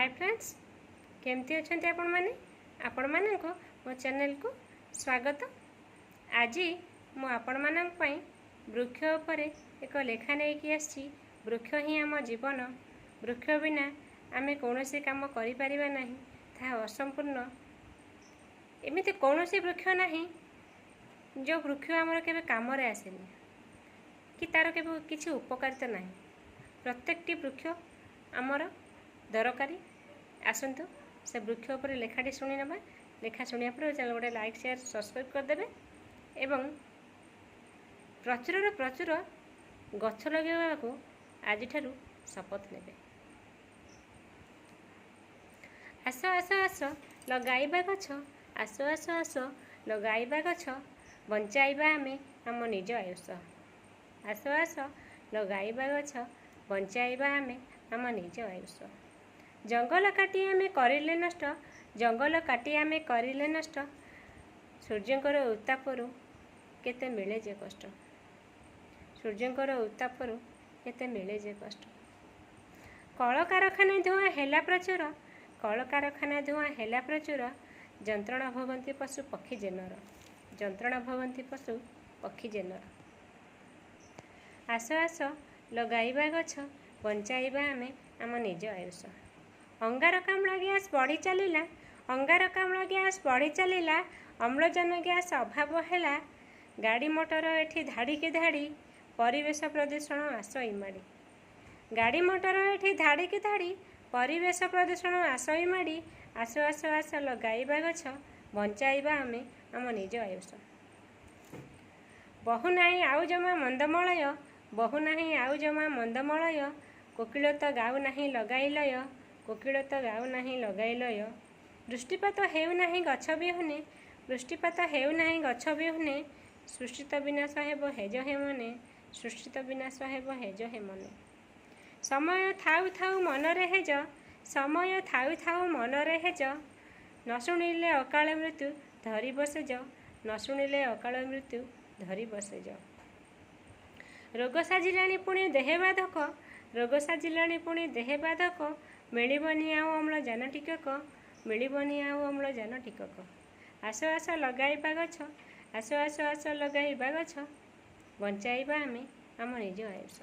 Hi friends, केमती अच्छा आपण माने मो चैनल को स्वागत। आज मुझे वृक्ष उपर एक लेखा नहीं आसी। वृक्ष ही आम जीवन। वृक्ष बिना आम कौन काम कर असंपूर्ण। एमती कौन वृक्ष ना जो वृक्ष आमर के काम आसेनी कि तार के किसी उपकारिता ना। प्रत्येकटी वृक्ष आमर दरकारी। आसतु से वृक्ष उपर लेखाटी शुणी ना। लेखा शुणा पर चल गोटे लाइक शेयर सब्सक्राइब करदे एवं प्रचुर प्रचुर गछ लगे को आज शपथ ने। आस आस आस लगाइबा गछ, आस आस आस लगाइबा गछ, बंचाइबा आमे आम निज आयुष। आस आस लगाइबा गछ, बंचाइबा आमे आम निज आयुष। जंगल काटी आमे करिले नष्ट, जंगल काटी आमे करिले नष्ट, सूर्यंकर उत्तापरू केते मिले जे कष्ट। सूर्यंकर उत्तापरू केते मिले जे कष्ट। कल कारखाना धुआं हेला प्रचुर, कल कारखाना धुआं हेला प्रचुर, जंत्रणा भवंती पशु पक्षी जेनर, जंत्रणा भवंती पशु पक्षी जेनर। आस आस लगाइबा गछ, बंचाइबा आमे आम निज आयुष। अंगारकाम्ल ग्यास बढ़ी चलिला, अंगारकाम्ल ग्यास बढ़ी चलिला, अम्लजान ग्यास अभाव हैला, गाड़ी मोटर एठी धाड़ी के धाड़ी, परिवेश प्रदूषण आस इमाड़ी। गाड़ी मोटर एठी धाड़ी के धाड़ी, परिवेश प्रदूषण आस इमाड़ी। आस आस आस लगाइबा गछ, बंचाइबा आमे आम निज आयुष। बहु नाही आउ जमा मंदमलय, बहु नाही आउ जमा मंदमलय, कोकिल तो गाउ नाही लगाई लय, कोकिल तो गाउ नाही लगाई लय। वृष्टिपात हेउ नाही गछ बिहुने, वृष्टिपात हेउ नाही गछ बिहुने, सृष्टि तो विनाश हेब हेज हे मने, सृष्टि तो विनाश हेब हेज हे मने। समय थाउ थाउ मनरे हेज, समय थाउ थाउ मनरे हेज, न शुणिले अकाल मृत्यु धरी बसे जा, न शुणिले अकाल मृत्यु धरी बसे जा। रोग साजिलाणी पुणी देहे बाधक, रोग साजिलाणी पुणी देहे बाधक, मिलबनी आउ अम्लजान टिकक, मिलबनी आउ अम्लजान टिकक। आस आस लगाइबा गछ, आस आस आस लगाइबा गछ, बंचाइबा आमे आम निज आयुष।